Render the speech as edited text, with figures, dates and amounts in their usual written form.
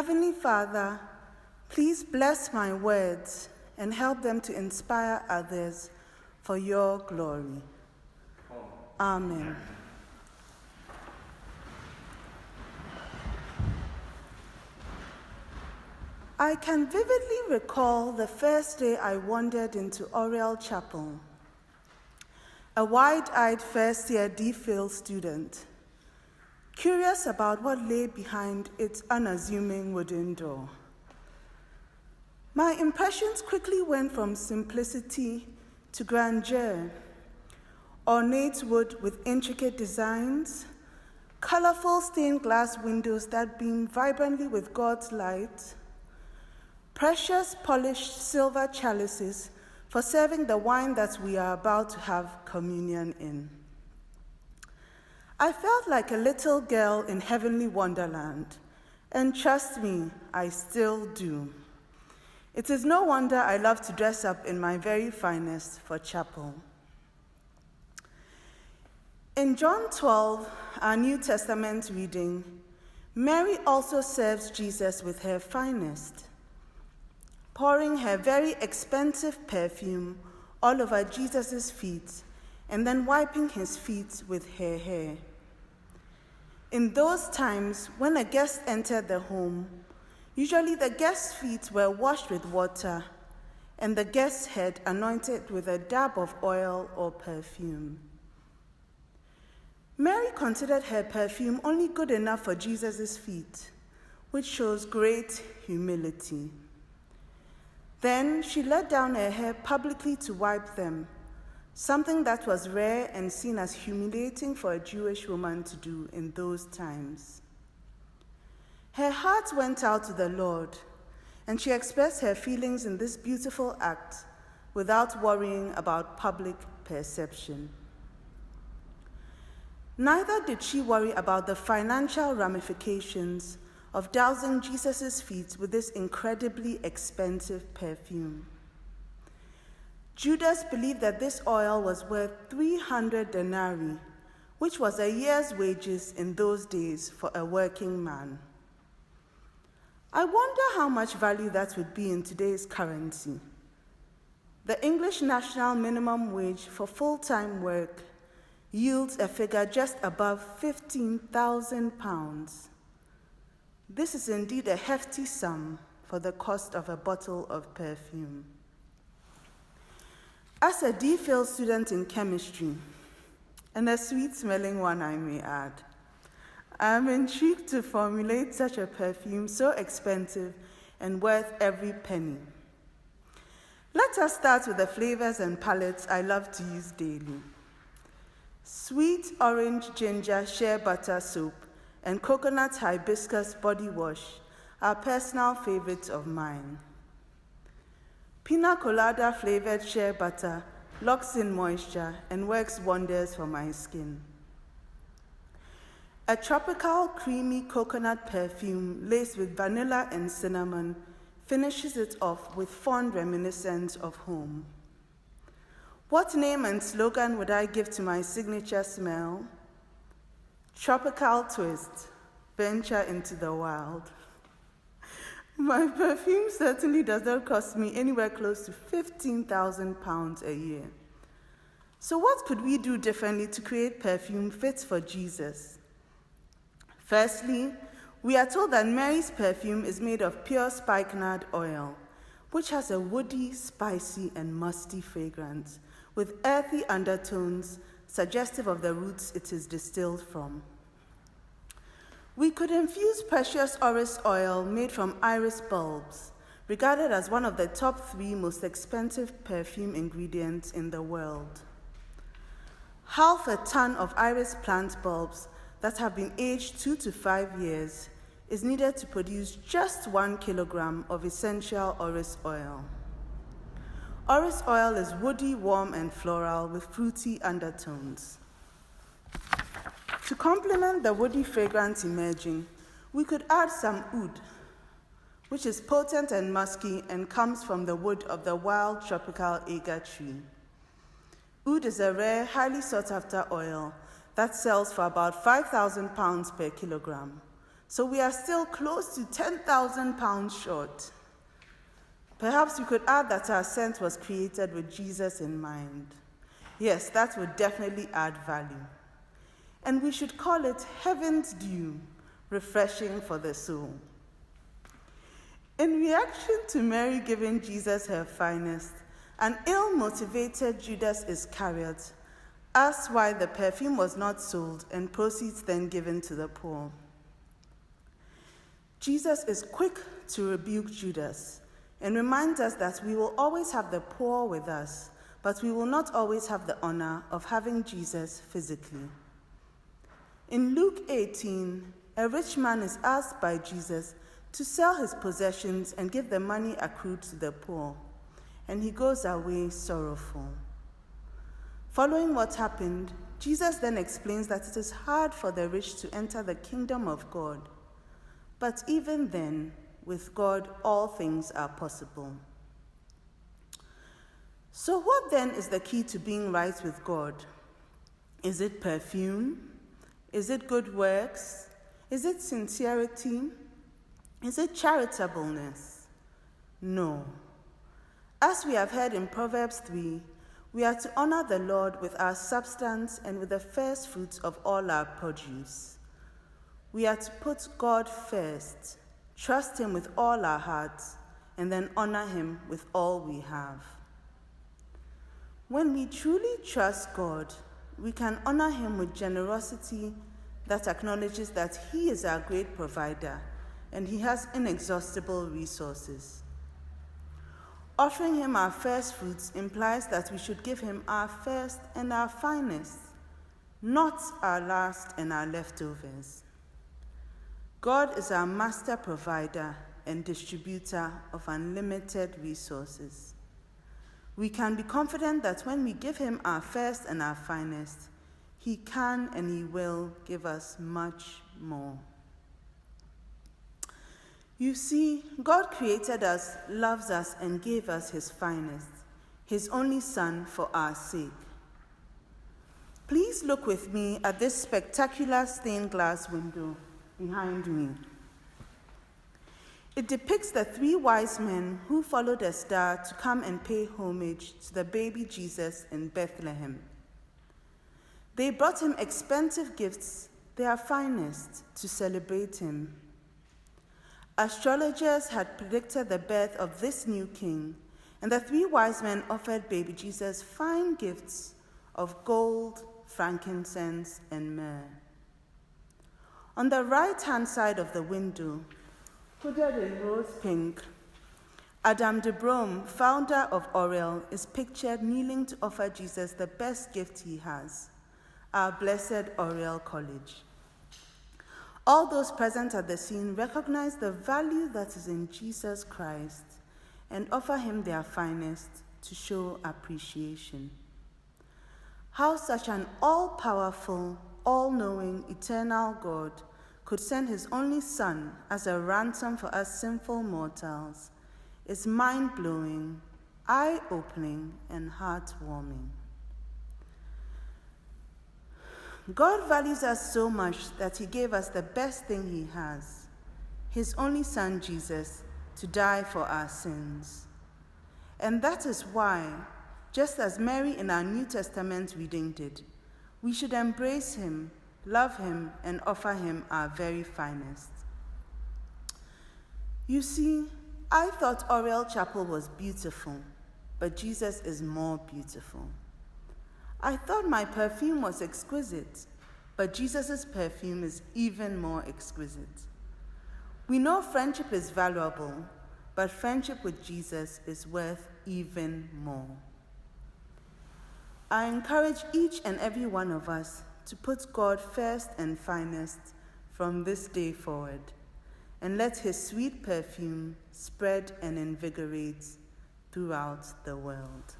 Heavenly Father, please bless my words and help them to inspire others for your glory. Amen. I can vividly recall the first day I wandered into Oriel Chapel, a wide-eyed first-year DPhil student, curious about what lay behind its unassuming wooden door. My impressions quickly went from simplicity to grandeur: ornate wood with intricate designs, colorful stained glass windows that beam vibrantly with God's light, precious polished silver chalices for serving the wine that we are about to have communion in. I felt like a little girl in heavenly wonderland, and trust me, I still do. It is no wonder I love to dress up in my very finest for chapel. In John 12, our New Testament reading, Mary also serves Jesus with her finest, pouring her very expensive perfume all over Jesus' feet and then wiping his feet with her hair. In those times, when a guest entered the home, usually the guest's feet were washed with water and the guest's head anointed with a dab of oil or perfume. Mary considered her perfume only good enough for Jesus' feet, which shows great humility. Then she let down her hair publicly to wipe them, something that was rare and seen as humiliating for a Jewish woman to do in those times. Her heart went out to the Lord, and she expressed her feelings in this beautiful act without worrying about public perception. Neither did she worry about the financial ramifications of dousing Jesus' feet with this incredibly expensive perfume. Judas believed that this oil was worth 300 denarii, which was a year's wages in those days for a working man. I wonder how much value that would be in today's currency. The English national minimum wage for full-time work yields a figure just above £15,000. This is indeed a hefty sum for the cost of a bottle of perfume. As a DPhil student in chemistry, and a sweet-smelling one I may add, I am intrigued to formulate such a perfume so expensive and worth every penny. Let us start with the flavors and palettes I love to use daily. Sweet orange ginger shea butter soap and coconut hibiscus body wash are personal favorites of mine. Pina colada flavored shea butter locks in moisture and works wonders for my skin. A tropical creamy coconut perfume laced with vanilla and cinnamon finishes it off with fond reminiscence of home. What name and slogan would I give to my signature smell? Tropical twist, venture into the wild. My perfume certainly does not cost me anywhere close to £15,000 a year. So what could we do differently to create perfume fit for Jesus? Firstly, we are told that Mary's perfume is made of pure spikenard oil, which has a woody, spicy, and musty fragrance, with earthy undertones suggestive of the roots it is distilled from. We could infuse precious orris oil made from iris bulbs, regarded as one of the top 3 most expensive perfume ingredients in the world. Half a ton of iris plant bulbs that have been aged 2 to 5 years is needed to produce just 1 kilogram of essential orris oil. Orris oil is woody, warm, and floral with fruity undertones. To complement the woody fragrance emerging, we could add some oud, which is potent and musky and comes from the wood of the wild tropical agar tree. Oud is a rare, highly sought-after oil that sells for about £5,000 per kilogram, So we are still close to 10,000 pounds short. Perhaps we could add that our scent was created with Jesus in mind. Yes, that would definitely add value. And we should call it heaven's dew, refreshing for the soul. In reaction to Mary giving Jesus her finest, an ill-motivated Judas Iscariot asked why the perfume was not sold and proceeds then given to the poor. Jesus is quick to rebuke Judas and reminds us that we will always have the poor with us, but we will not always have the honor of having Jesus physically. In Luke 18, a rich man is asked by Jesus to sell his possessions and give the money accrued to the poor, and he goes away sorrowful. Following what happened, Jesus then explains that it is hard for the rich to enter the kingdom of God, but even then, with God, all things are possible. So what then is the key to being right with God? Is it perfume? Is it good works? Is it sincerity? Is it charitableness? No. As we have heard in Proverbs 3, we are to honor the Lord with our substance and with the first fruits of all our produce. We are to put God first, trust him with all our hearts, and then honor him with all we have. When we truly trust God, we can honor him with generosity that acknowledges that he is our great provider and he has inexhaustible resources. Offering him our first fruits implies that we should give him our first and our finest, not our last and our leftovers. God is our master provider and distributor of unlimited resources. We can be confident that when we give him our first and our finest, he can and he will give us much more. You see, God created us, loves us, and gave us his finest, his only Son for our sake. Please look with me at this spectacular stained glass window behind me. It depicts the 3 wise men who followed a star to come and pay homage to the baby Jesus in Bethlehem. They brought him expensive gifts, their finest, to celebrate him. Astrologers had predicted the birth of this new king, and the 3 wise men offered baby Jesus fine gifts of gold, frankincense, and myrrh. On the right-hand side of the window, hooded in rose pink, Adam de Brome, founder of Oriel, is pictured kneeling to offer Jesus the best gift he has, our blessed Oriel College. All those present at the scene recognize the value that is in Jesus Christ and offer him their finest to show appreciation. How such an all-powerful, all-knowing, eternal God could send his only Son as a ransom for us sinful mortals is mind-blowing, eye-opening, and heart-warming. God values us so much that he gave us the best thing he has, his only Son, Jesus, to die for our sins. And that is why, just as Mary in our New Testament reading did, we should embrace him, love him, and offer him our very finest. You see, I thought Oriel Chapel was beautiful, but Jesus is more beautiful. I thought my perfume was exquisite, but Jesus' perfume is even more exquisite. We know friendship is valuable, but friendship with Jesus is worth even more. I encourage each and every one of us to put God first and finest from this day forward, and let his sweet perfume spread and invigorate throughout the world.